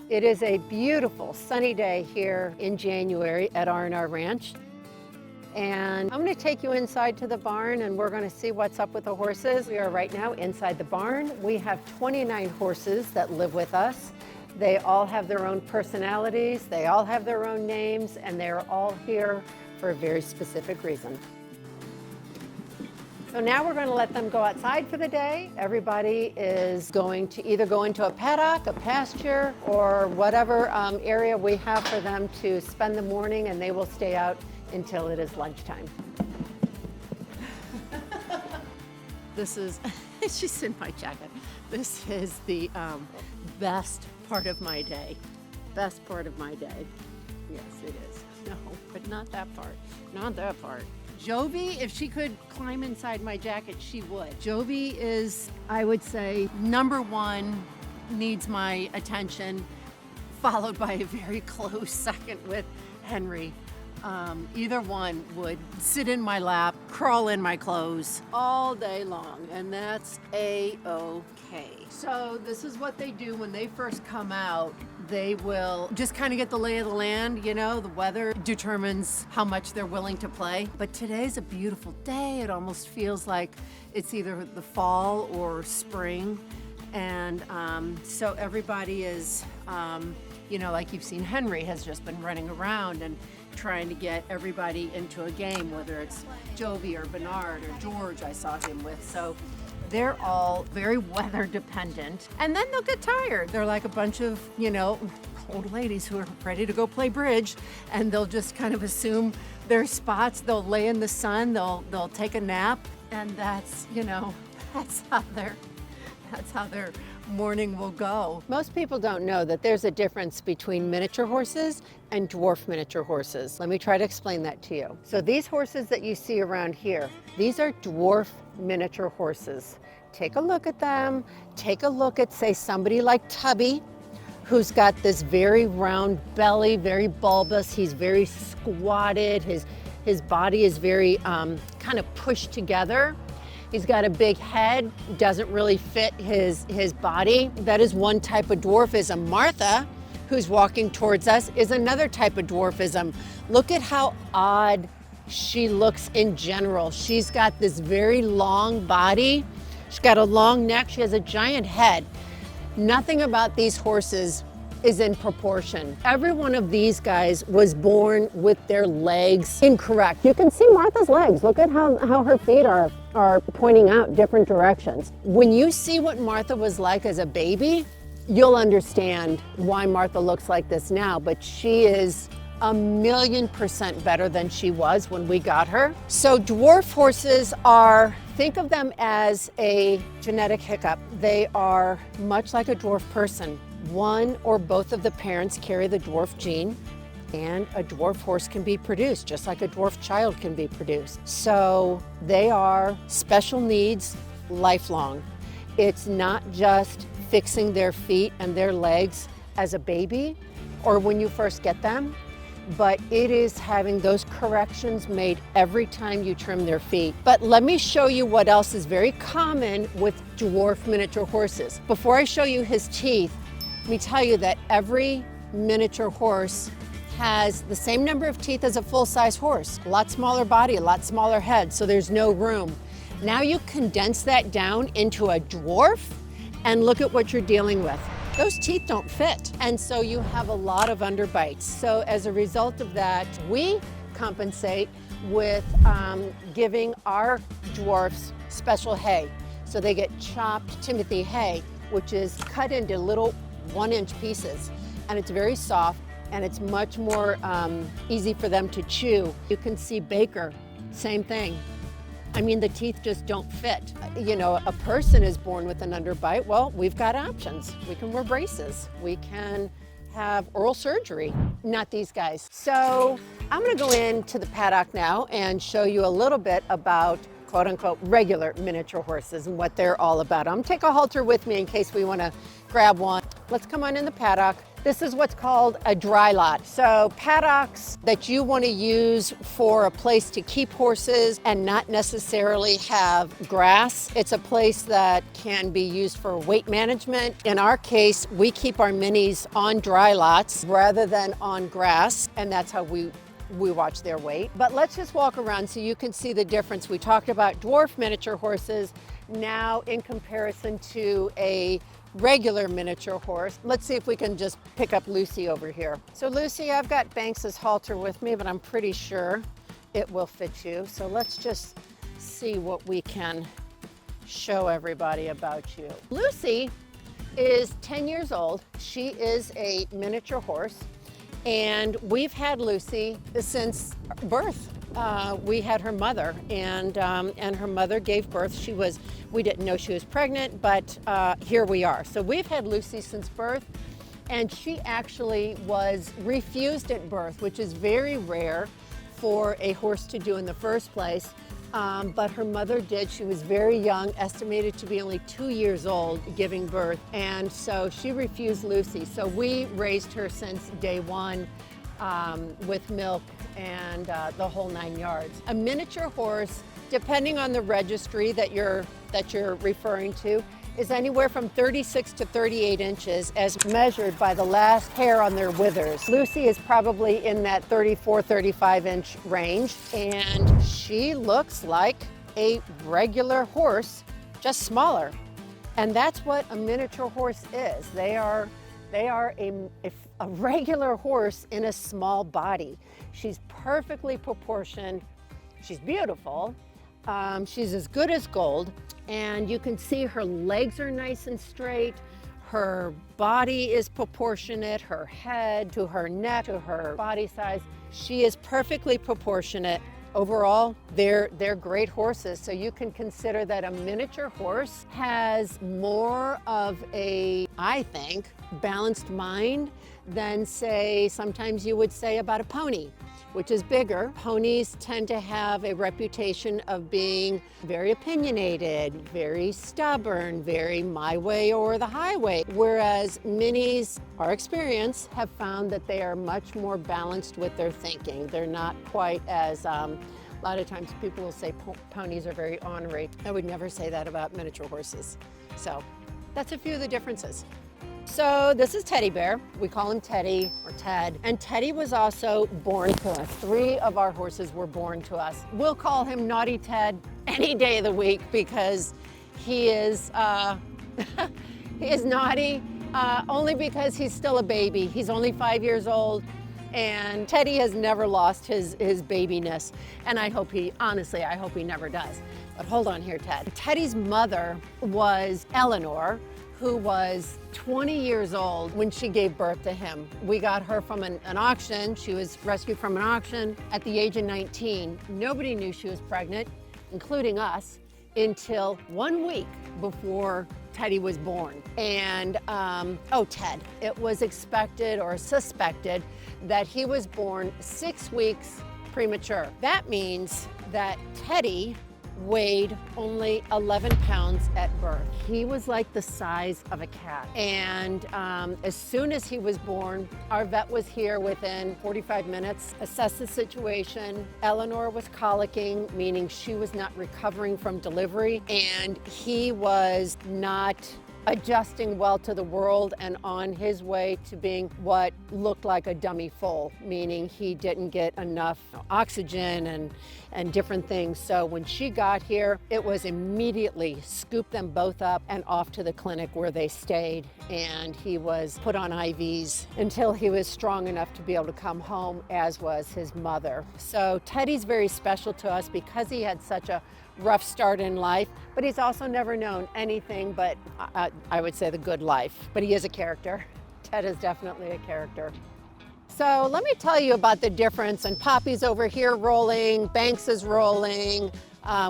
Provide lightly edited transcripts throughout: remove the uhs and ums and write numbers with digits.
It is a beautiful sunny day here in January at R&R Ranch. And I'm going to take you inside to the barn and we're going to see what's up with the horses. We are right now inside the barn. We have 29 horses that live with us. They all have their own personalities, they all have their own names, and they're all here for a very specific reason. So now we're going to let them go outside for the day. Everybody is going to either go into a paddock, a pasture, or whatever area we have for them to spend the morning, and they will stay out until it is lunchtime. This is, she's in my jacket. This is the best part of my day. Best part of my day. Yes, it is. No, but not that part. Not that part. Jovi, if she could climb inside my jacket, she would. Jovi is, I would say, number one, needs my attention, followed by a very close second with Henry. Either one would sit in my lap, crawl in my clothes all day long, and that's A-okay. So this is what they do when they first come out. They will just kind of get the lay of the land, you know, the weather determines how much they're willing to play. But today's a beautiful day. It almost feels like it's either the fall or spring. And so everybody is, you know, like you've seen, Henry has just been running around and trying to get everybody into a game, whether it's Jovi or Bernard or George I saw him with. So they're all very weather dependent, and then they'll get tired. They're like a bunch of, you know, old ladies who are ready to go play bridge, and they'll just kind of assume their spots. They'll lay in the sun, they'll take a nap, and that's, you know, that's how their morning will go. Most people don't know that there's a difference between miniature horses and dwarf miniature horses. Let me try to explain that to you. So these horses that you see around here, these are dwarf miniature horses. Take a look at them. Take a look at, say, somebody like Tubby, who's got this very round belly, very bulbous. He's very squatted. His body is very kind of pushed together. He's got a big head, doesn't really fit his body. That is one type of dwarfism. Martha, who's walking towards us, is another type of dwarfism. Look at how odd she looks in general. She's got this very long body. She's got a long neck. She has a giant head. Nothing about these horses is in proportion. Every one of these guys was born with their legs incorrect. You can see Martha's legs. Look at how her feet are pointing out different directions. When you see what Martha was like as a baby, you'll understand why Martha looks like this now, but she is 1,000,000% better than she was when we got her. So dwarf horses are, think of them as a genetic hiccup. They are much like a dwarf person. One or both of the parents carry the dwarf gene, and a dwarf horse can be produced, just like a dwarf child can be produced. So they are special needs lifelong. It's not just fixing their feet and their legs as a baby or when you first get them, but it is having those corrections made every time you trim their feet. But let me show you what else is very common with dwarf miniature horses. Before I show you his teeth, let me tell you that every miniature horse has the same number of teeth as a full-size horse. A lot smaller body, a lot smaller head, so there's no room. Now you condense that down into a dwarf, and look at what you're dealing with. Those teeth don't fit, and so you have a lot of underbites. So as a result of that, we compensate with giving our dwarfs special hay. So they get chopped Timothy hay, which is cut into little 1-inch pieces, and it's very soft, and it's much more easy for them to chew. You can see Baker, same thing. I mean, the teeth just don't fit. You know, a person is born with an underbite. Well, we've got options. We can wear braces. We can have oral surgery. Not these guys. So I'm gonna go into the paddock now and show you a little bit about quote unquote regular miniature horses and what they're all about. I'm gonna take a halter with me in case we wanna grab one. Let's come on in the paddock. This is what's called a dry lot. So paddocks that you want to use for a place to keep horses and not necessarily have grass. It's a place that can be used for weight management. In our case, we keep our minis on dry lots rather than on grass, and that's how we watch their weight. But let's just walk around so you can see the difference. We talked about dwarf miniature horses now in comparison to a regular miniature horse. Let's see if we can just pick up Lucy over here. So Lucy, I've got Banks's halter with me, but I'm pretty sure it will fit you. So let's just see what we can show everybody about you. Lucy is 10 years old. She is a miniature horse, and we've had Lucy since birth. We had her mother, and her mother gave birth. We didn't know she was pregnant, but here we are. So we've had Lucy since birth, and she actually was refused at birth, which is very rare for a horse to do in the first place. But her mother did. She was very young, estimated to be only 2 years old, giving birth, and so she refused Lucy. So we raised her since day one with milk and the whole 9 yards. A miniature horse, depending on the registry that you're referring to, is anywhere from 36 to 38 inches as measured by the last hair on their withers. Lucy is probably in that 34, 35 inch range, and she looks like a regular horse, just smaller. And that's what a miniature horse is. They are a regular horse in a small body. She's perfectly proportioned. She's beautiful. She's as good as gold. And you can see her legs are nice and straight. Her body is proportionate, her head to her neck, to her body size. She is perfectly proportionate. Overall, they're great horses. So you can consider that a miniature horse has more of a, I think, balanced mind than, say, sometimes you would say about a pony, which is bigger. Ponies tend to have a reputation of being very opinionated, very stubborn, very my way or the highway. Whereas minis, our experience, have found that they are much more balanced with their thinking. They're not quite as, a lot of times people will say ponies are very ornery. I would never say that about miniature horses. So that's a few of the differences. So this is Teddy Bear. We call him Teddy or Ted. And Teddy was also born to us. 3 of our horses were born to us. We'll call him Naughty Ted any day of the week because he is, he is naughty only because he's still a baby. He's only 5 years old. And Teddy has never lost his babiness. And I hope he never does. But hold on here, Ted. Teddy's mother was Eleanor, who was 20 years old when she gave birth to him. We got her from an auction. She was rescued from an auction at the age of 19. Nobody knew she was pregnant, including us, until 1 week before Teddy was born. And, Ted, it was expected or suspected that he was born 6 weeks premature. That means that Teddy weighed only 11 pounds at birth. He was like the size of a cat. And as soon as he was born, our vet was here within 45 minutes, assessed the situation. Eleanor was colicking, meaning she was not recovering from delivery, and he was not adjusting well to the world and on his way to being what looked like a dummy foal, meaning he didn't get enough oxygen and different things. So when she got here, it was immediately scoop them both up and off to the clinic where they stayed. And he was put on IVs until he was strong enough to be able to come home, as was his mother. So Teddy's very special to us because he had such a rough start in life, but he's also never known anything but, I would say, the good life. But he is a character. Ted is definitely a character. So let me tell you about the difference. And Poppy's over here rolling, Banks is rolling.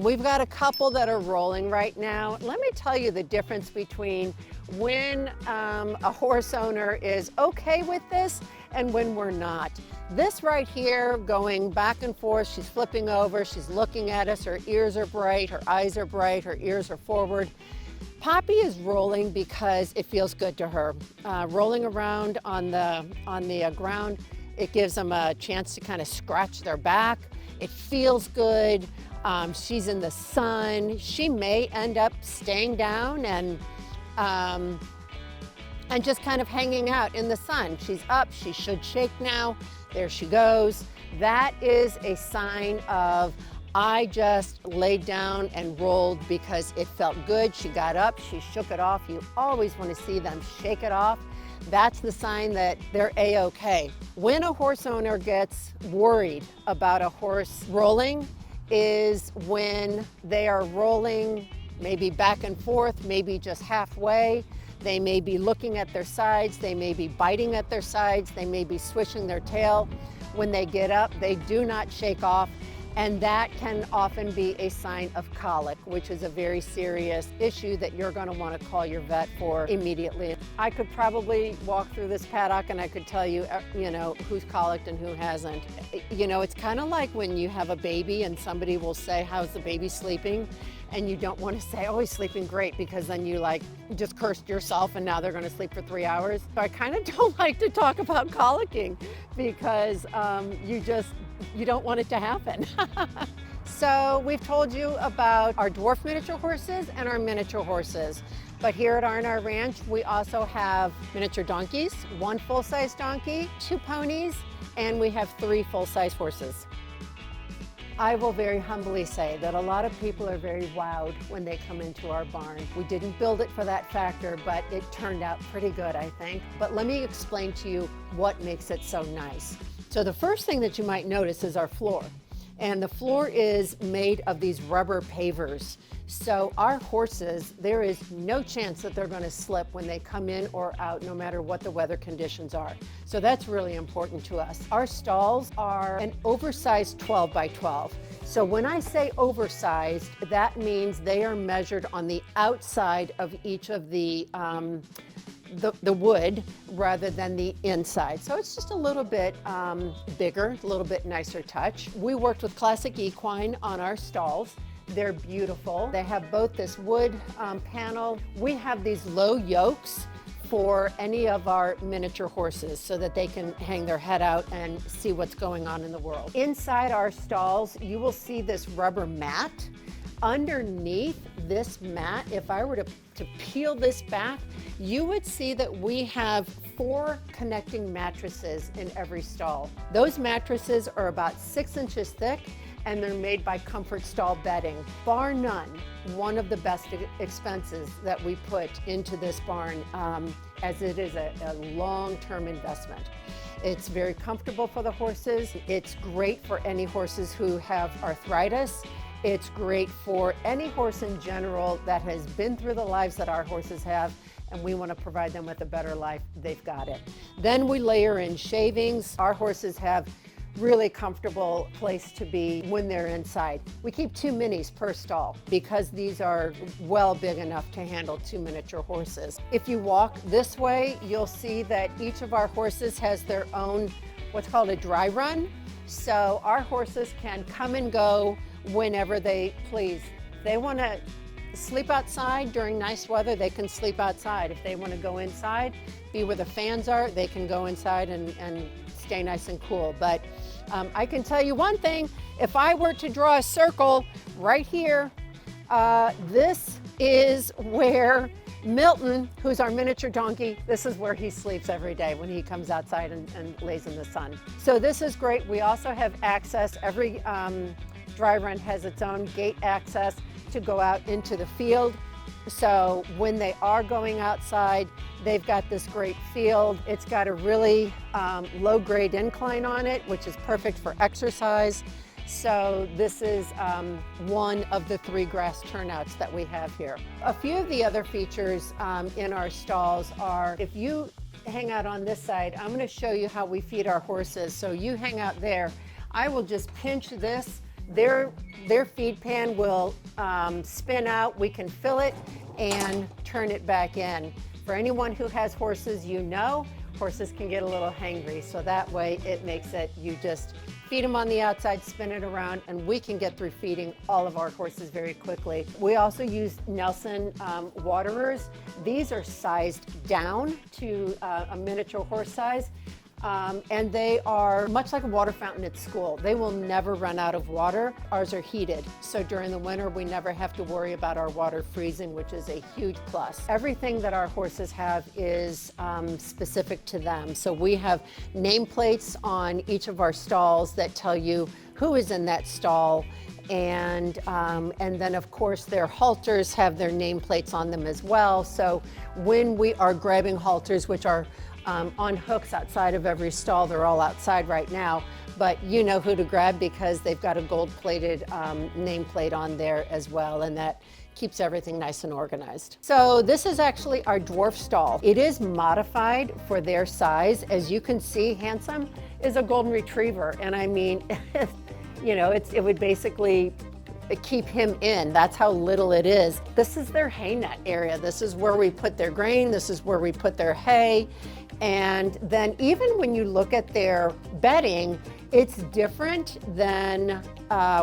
We've got a couple that are rolling right now. Let me tell you the difference between when a horse owner is okay with this and when we're not. This right here, going back and forth, she's flipping over, she's looking at us, her ears are bright, her eyes are bright, her ears are forward. Poppy is rolling because it feels good to her. Rolling around on the ground, it gives them a chance to kind of scratch their back. It feels good. She's in the sun. She may end up staying down and just kind of hanging out in the sun. She's up, she should shake now. There she goes. That is a sign of, I just laid down and rolled because it felt good. She got up, she shook it off. You always want to see them shake it off. That's the sign that they're A-okay. When a horse owner gets worried about a horse rolling is when they are rolling maybe back and forth, maybe just halfway. They may be looking at their sides, they may be biting at their sides, they may be swishing their tail. When they get up, they do not shake off, and that can often be a sign of colic, which is a very serious issue that you're going to want to call your vet for immediately. I could probably walk through this paddock and I could tell you, who's colicked and who hasn't. It's kind of like when you have a baby and somebody will say, how's the baby sleeping? And you don't want to say, oh, he's sleeping great, because then you just cursed yourself and now they're going to sleep for 3 hours. So I kind of don't like to talk about colicking because you don't want it to happen. So we've told you about our dwarf miniature horses and our miniature horses. But here at R&R Ranch, we also have miniature donkeys, 1 full-size donkey, 2 ponies, and we have 3 full-size horses. I will very humbly say that a lot of people are very wowed when they come into our barn. We didn't build it for that factor, but it turned out pretty good, I think. But let me explain to you what makes it so nice. So the first thing that you might notice is our floor. And the floor is made of these rubber pavers. So our horses, there is no chance that they're going to slip when they come in or out, no matter what the weather conditions are. So that's really important to us. Our stalls are an oversized 12 by 12. So when I say oversized, that means they are measured on the outside of each of the wood rather than the inside. So it's just a little bit bigger, a little bit nicer touch. We worked with Classic Equine on our stalls. They're beautiful. They have both this wood panel. We have these low yokes for any of our miniature horses so that they can hang their head out and see what's going on in the world. Inside our stalls, you will see this rubber mat. Underneath this mat, if I were to peel this back, you would see that we have 4 connecting mattresses in every stall. Those mattresses are about 6 inches thick, and they're made by Comfort Stall Bedding. Bar none, one of the best expenses that we put into this barn, as it is a long-term investment. It's very comfortable for the horses. It's great for any horses who have arthritis. It's great for any horse in general that has been through the lives that our horses have, and we want to provide them with a better life. They've got it. Then we layer in shavings. Our horses have really comfortable place to be when they're inside. We keep 2 minis per stall because these are well big enough to handle 2 miniature horses. If you walk this way, you'll see that each of our horses has their own what's called a dry run. So our horses can come and go whenever they please. If they want to sleep outside during nice weather, they can sleep outside. If they want to go inside, be where the fans are, they can go inside and stay nice and cool. But I can tell you one thing, if I were to draw a circle right here, this is where Milton, who's our miniature donkey, this is where he sleeps every day when he comes outside and lays in the sun. So this is great. We also have access. Every dry run has its own gate access to go out into the field. So when they are going outside, they've got this great field. It's got a really low-grade incline on it, which is perfect for exercise. So this is one of the 3 grass turnouts that we have here. A few of the other features in our stalls are, if you hang out on this side, I'm going to show you how we feed our horses. So you hang out there. I will just pinch this. Their feed pan will spin out. We can fill it and turn it back in. For anyone who has horses, horses can get a little hangry. So that way it makes it, you just feed feed them on the outside, spin it around, and we can get through feeding all of our horses very quickly. We also use Nelson waterers. These are sized down to a miniature horse size. And they are much like a water fountain at school. They will never run out of water. Ours are heated, so during the winter we never have to worry about our water freezing, which is a huge plus. Everything that our horses have is specific to them. So we have nameplates on each of our stalls that tell you who is in that stall. And then of course their halters have their nameplates on them as well. So when we are grabbing halters, which are on hooks outside of every stall, they're all outside right now, but you know who to grab because they've got a gold-plated nameplate on there as well, and that keeps everything nice and organized. So this is actually our Dwarf stall. It is modified for their size. As you can see, Handsome is a golden retriever, and I mean, you know, it would basically keep him in. That's how little it is. This is their hay net area. This is where we put their grain. This is where we put their hay. And then even when you look at their bedding, it's different than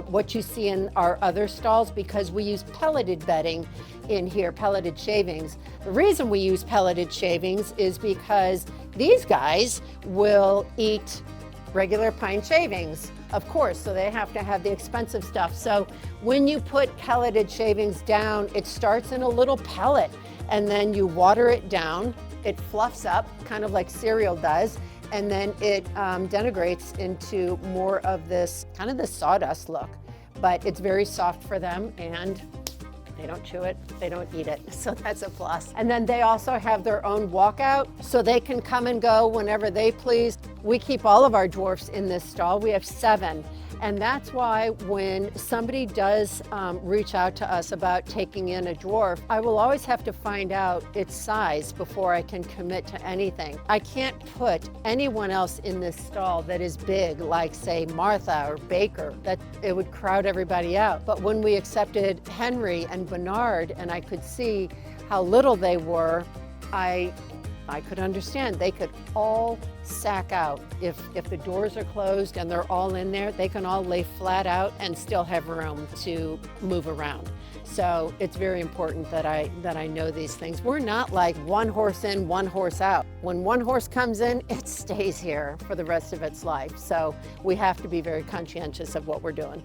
what you see in our other stalls because we use pelleted bedding in here, pelleted shavings. The reason we use pelleted shavings is because these guys will eat regular pine shavings, of course, so they have to have the expensive stuff. So when you put pelleted shavings down, it starts in a little pellet, and then you water it down, it fluffs up, kind of like cereal does, and then it denigrates into more of this, kind of the sawdust look. But it's very soft for them, and they don't chew it, they don't eat it, so that's a plus. And then they also have their own walkout, so they can come and go whenever they please. We keep all of our dwarfs in this stall. We have 7. And that's why when somebody does reach out to us about taking in a dwarf, I will always have to find out its size before I can commit to anything. I can't put anyone else in this stall that is big, like say Martha or Baker, that it would crowd everybody out. But when we accepted Henry and Bernard, and I could see how little they were, I could understand. They could all sack out. If the doors are closed and they're all in there, they can all lay flat out and still have room to move around. So it's very important that I know these things. We're not like one horse in, one horse out. When one horse comes in, it stays here for the rest of its life. So we have to be very conscientious of what we're doing.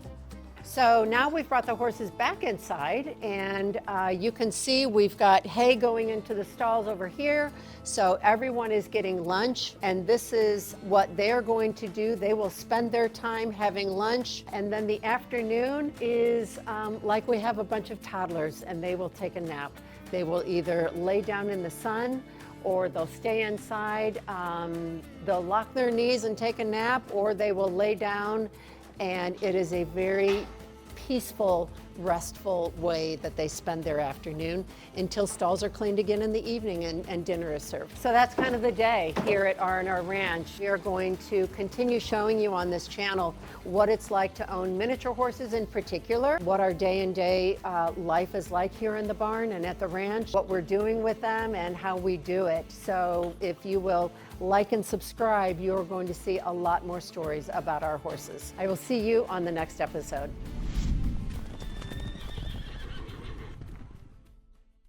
So now we've brought the horses back inside, and you can see we've got hay going into the stalls over here. So everyone is getting lunch, and this is what they're going to do. They will spend their time having lunch, and then the afternoon is like we have a bunch of toddlers, and they will take a nap. They will either lay down in the sun, or they'll stay inside. They'll lock their knees and take a nap, or they will lay down, and it is a very peaceful, restful way that they spend their afternoon until stalls are cleaned again in the evening and dinner is served. So that's kind of the day here at R&R Ranch. We are going to continue showing you on this channel what it's like to own miniature horses in particular, what our day-in-day life is like here in the barn and at the ranch, what we're doing with them and how we do it. So if you will like and subscribe, you're going to see a lot more stories about our horses. I will see you on the next episode.